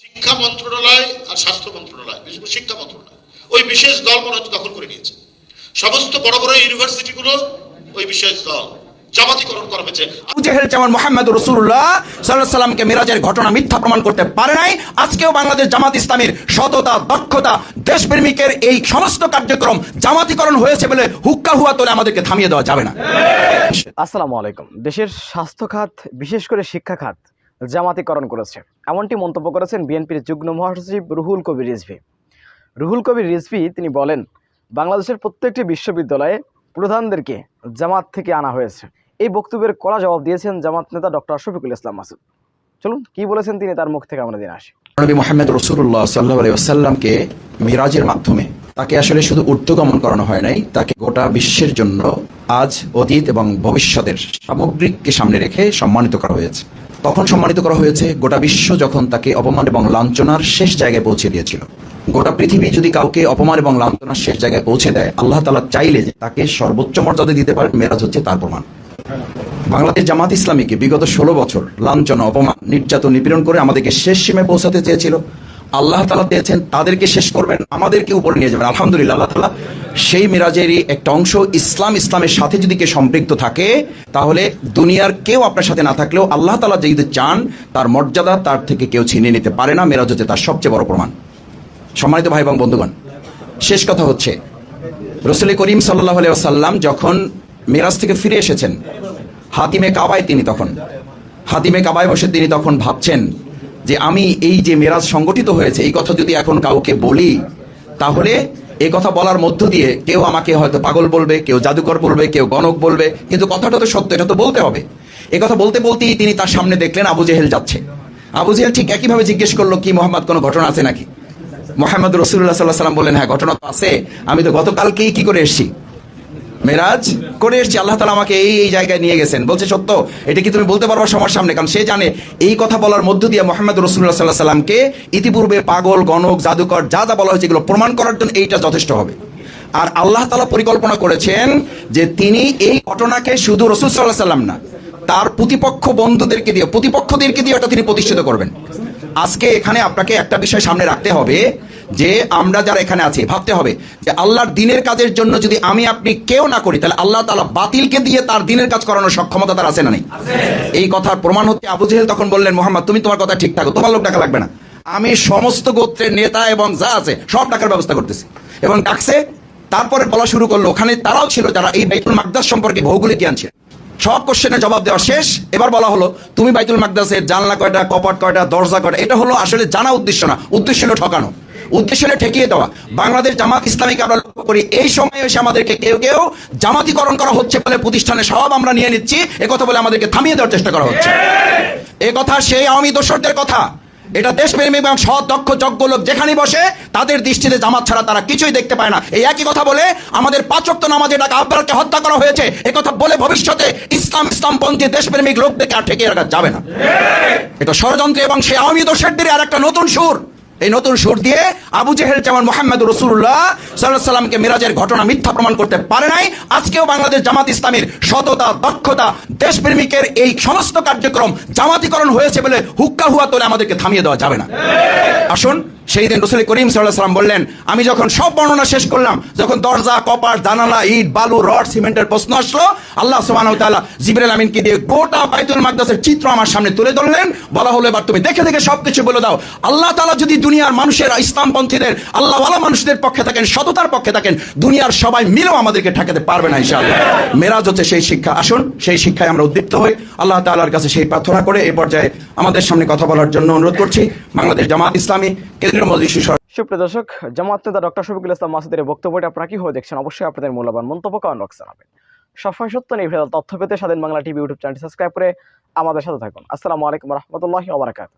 শিক্ষা মন্ত্রণালয় আর স্বাস্থ্য মন্ত্রণালয়, বিশেষ করে শিক্ষা মন্ত্রণালয় ওই বিশেষ দল মনে হচ্ছে দখল করে নিয়েছে। সমস্ত বড় বড় ইউনিভার্সিটিগুলো ওই বিশেষ দল জামাতিকরণ করা হয়েছে। আবু জেহেল যেমন মুহাম্মদ রাসূলুল্লাহ সাল্লাল্লাহু আলাইহি সাল্লামকে মিরাজের ঘটনা মিথ্যা প্রমাণ করতে পারে নাই, আজকেও বাংলাদেশ জামাত ইসলামীর সততা, দক্ষতা, দেশপ্রেমিকের এই সমস্ত কার্যক্রম জামাতিকরণ হয়েছে বলে হুক্কা হুয়া তোলে আমাদেরকে থামিয়ে দেওয়া যাবে না। আসসালামু আলাইকুম। দেশের স্বাস্থ্য খাত, বিশেষ করে শিক্ষা খাত জামাতিকরণ করেছে, এমনটি মন্তব্য করেছেন বিএনপির যুগ্ম মহাসচিব রুহুল কবির রিজভী। রুহুল কবির রিজভী তিনি বলেন, বাংলাদেশের প্রত্যেকটি বিশ্ববিদ্যালয়ে প্রধানদেরকে জামাত থেকে আনা হয়েছে। এই বক্তব্যের কড়া জবাব দিয়েছেন জামাত নেতা ডক্টর শফিকুল ইসলাম মাসুদ। চলুন কি বলেছেন তিনি, তার মুখ থেকে আমরা জেনে আসি। নবী মুহাম্মদ রাসূলুল্লাহ সাল্লাল্লাহু আলাইহি ওয়াসাল্লামকে মিরাজের মাধ্যমে তাকে আসলে শুধু ঊর্ধ্বগমন করানো হয় নাই, তাকে গোটা বিশ্বের জন্য আজ, অতীত এবং ভবিষ্যতের সামগ্রিককে সামনে রেখে সম্মানিত করা হয়েছে। তখন সম্মানিত করা হয়েছে গোটা বিশ্ব যখন তাকে অপমান এবং লাঞ্ছনার শেষ জায়গায় পৌঁছে দিয়েছিল। গোটা পৃথিবী যদি কাউকে অপমান এবং লাঞ্ছনার শেষ জায়গায় পৌঁছে দেয়, আল্লাহ তাআলা চাইলে যে তাকে সর্বোচ্চ মর্যাদা দিতে পারেন, মেরাজ হচ্ছে তার প্রমাণ। বাংলাদেশ জামাত ইসলামীকে বিগত 16 বছর লাঞ্ছনা, অপমান, নির্যাতন, নিপীড়ন করে আমাদেরকে শেষ সীমায় পৌঁছাতে চেয়েছিল। আল্লাহ তাআলা চেয়েছেন তাদেরকে শেষ করবেন, আমাদেরকে উপরে নিয়ে যাবেন। আলহামদুলিল্লাহ, আল্লাহ তাআলা সেই মিরাজেরই একটা অংশ ইসলামের সাথে যদি কেউ সম্পৃক্ত থাকে, তাহলে দুনিয়ার কেউ আপনার সাথে না থাকলেও আল্লাহ তাআলা যদি চান তার মর্যাদা তার থেকে কেউ ছিনিয়ে নিতে পারে না। মিরাজ হচ্ছে তার সবচেয়ে বড় প্রমাণ। সম্মানিত ভাই এবং বন্ধুগণ, শেষ কথা হচ্ছে, রাসূল করিম সাল্লাল্লাহু আলাইহি ওয়াসাল্লাম যখন মিরাজ থেকে ফিরে এসেছেন, হাতিমে কাবায় বসে তিনি তখন ভাবছেন যে আমি এই যে মিরাজ সংগঠিত হয়েছে, এই কথা যদি এখন কাউকে বলি, তাহলে এই কথা বলার মধ্য দিয়ে কেউ আমাকে হয়তো পাগল বলবে, কেউ জাদুকর বলবে, কেউ গণক বলবে, কিন্তু কথাটা তো সত্য, এটা তো বলতে হবে। এই কথা বলতে বলতেই তিনি তার সামনে দেখলেন আবু জেহেল যাচ্ছে। আবু জেহেল ঠিক একইভাবে জিজ্ঞেস করলো, কি মোহাম্মদ কোনো ঘটনা আছে নাকি? মুহাম্মদ রাসূলুল্লাহ সাল্লাল্লাহু আলাইহি ওয়াসাল্লাম বললেন, হ্যাঁ ঘটনা তো আছে, আমি তো গতকালকেই কি করে এসেছি, মেরাজ করে এসেছি, আল্লাহ তাআলা আমাকে এই জায়গায় নিয়ে গেছেন। বলছে সত্য, এটা কি তুমি বলতে পারবা সবার সামনে? কারণ সে জানে এই কথা বলার মধ্য দিয়ে মুহাম্মদ রাসূলুল্লাহ সাল্লাল্লাহু আলাইহি ওয়াসাল্লামকে ইতিপূর্বে পাগল, গণক, জাদুকর যা যা বলা হয়েছে এগুলো প্রমাণ করার জন্য এইটা যথেষ্ট হবে। আর আল্লাহ তাআলা পরিকল্পনা করেছেন যে তিনি এই ঘটনাকে শুধু রাসূল সাল্লাল্লাহু আলাইহি ওয়াসাল্লাম না, তার প্রতিপক্ষদেরকে দিয়ে এটা তিনি প্রতিষ্ঠিত করবেন। আজকে এখানে আপনাকে একটা বিষয় সামনে রাখতে হবে যে আমরা যারা এখানে আছি, ভাবতে হবে যে আল্লাহর দিনের কাজের জন্য যদি আমি আপনি কেউ না করি, তাহলে আল্লাহ তাআলা বাতিলকে দিয়ে তার দিনের কাজ করানোর সক্ষমতা তার আছে না নেই? এই কথার প্রমাণ হচ্ছে আবু জেহেল তখন বললেন, মুহাম্মদ তুমি তোমার কথা ঠিক থাকো, তোমার লোক টাকা লাগবে না, আমি সমস্ত গোত্রের নেতা এবং যা আছে সব টাকার ব্যবস্থা করতেছি। এবং ডাকছে, তারপরে বলা শুরু করলো, ওখানে তারাও ছিল যারা এই বাইতুল মাকদাস সম্পর্কে ভৌগোলিক জ্ঞান ছিল। সব কোশ্চেনের জবাব দেওয়া শেষ। এবার বলা হলো, তুমি বাইতুল মাকদাসের জানলা কয়টা, কপাট কয়টা, দরজা কয়টা, এটা হলো আসলে জানা উদ্দেশ্য না, উদ্দেশ্য হলো ঠকানো, উদ্দেশ্য হলো ঠেকিয়ে দেওয়া। বাংলাদেশ জামাত ইসলামীকে আমরা লক্ষ্য করি, এই সময় এসে আমাদেরকে কেউ কেউ জামাতিকরণ করা হচ্ছে বলে প্রতিষ্ঠানে সব আমরা নিয়ে নিচ্ছি, একথা বলে আমাদেরকে থামিয়ে দেওয়ার চেষ্টা করা হচ্ছে। এ কথা সেই আওয়ামী দোসরদের কথা। এটা দেশপ্রেমী এবং সৎ, দক্ষ, যোগ্য লোক যেখানে বসে তাদের দৃষ্টিতে জামাত ছাড়া তারা কিছুই দেখতে পায় না। এই একই কথা বলে আমাদের 5 ওয়াক্ত নামাজে ডাকা আব্বারকে হত্যা করা হয়েছে, একথা বলে ভবিষ্যতে ইসলামপন্থী দেশপ্রেমিক লোকদেরকে আর ঠেকিয়ে রাখা যাবে না। এটা ষড়যন্ত্র এবং সেই আওয়ামী দোসরদের আর একটা নতুন সুর। এই নতুন সুর দিয়ে আবু জেহেল যেমন মুহাম্মদ রাসূলুল্লাহ সাল্লাল্লাহু আলাইহি ওয়াসাল্লামকে মিরাজের ঘটনা মিথ্যা প্রমাণ করতে পারে নাই, আজকেও বাংলাদেশ জামাত ইসলামীর সততা, দক্ষতা, দেশপ্রেমিকের এই সমস্ত কার্যক্রম জামাতিকরণ হয়েছে বলে হুক্কা হুয়া তোলে আমাদেরকে থামিয়ে দেওয়া যাবে না। আসুন, সেই দিন রাসূল করিম সাল্লাল্লাহু আলাইহি ওয়াসাল্লাম বললেন, আমি যখন সব বর্ণনা শেষ করলাম, যখন দরজা, কপাট, জানালা, ইট, বালু, রড, সিমেন্টের প্রশ্ন আসলো, আল্লাহ সুবহানাহু ওয়া তাআলা জিবরাইল আমিনকে দিয়ে গোটা বাইতুল মাকদাসের চিত্র আমার সামনে তুলে ধরলেন। বলা হলো, এবার তুমি দেখে দেখে সবকিছু বলে দাও। আল্লাহ তাআলা যদি দুনিয়ার মানুষের, ইসলামপন্থীদের, আল্লাহওয়ালা মানুষদের পক্ষে থাকেন, সততার পক্ষে থাকেন, দুনিয়ার সবাই মিলেও আমাদেরকে ঠেকাতে পারবে না ইনশাআল্লাহ। মেরাজ হচ্ছে সেই শিক্ষা। আসুন, সেই শিক্ষায় আমরা উদ্দীপ্ত হই, আল্লাহ তাআলার কাছে সেই প্রার্থনা করে এই পর্যায়ে আমাদের সামনে কথা বলার জন্য অনুরোধ করছি বাংলাদেশ জামাত ইসলামী কেন্দ্রীয় মজলিস। সুপ্রিয় দর্শক, জামাত নেতা ডক্টর শফিকুল ইসলাম মাসুদের বক্তব্যটি আপনারা কিভাবে দেখছেন, অবশ্যই আপনাদের মূল্যবান মন্তব্য কমেন্ট বক্সে জানাবেন। সবসময় সত্য নির্ভেজাল তথ্য পেতে স্বাধীন বাংলা টিভি ইউটিউব চ্যানেলটি সাবস্ক্রাইব করে আমাদের সাথে থাকুন। আসসালামু আলাইকুম ওয়া রাহমাতুল্লাহি ওয়া বারাকাতুহু।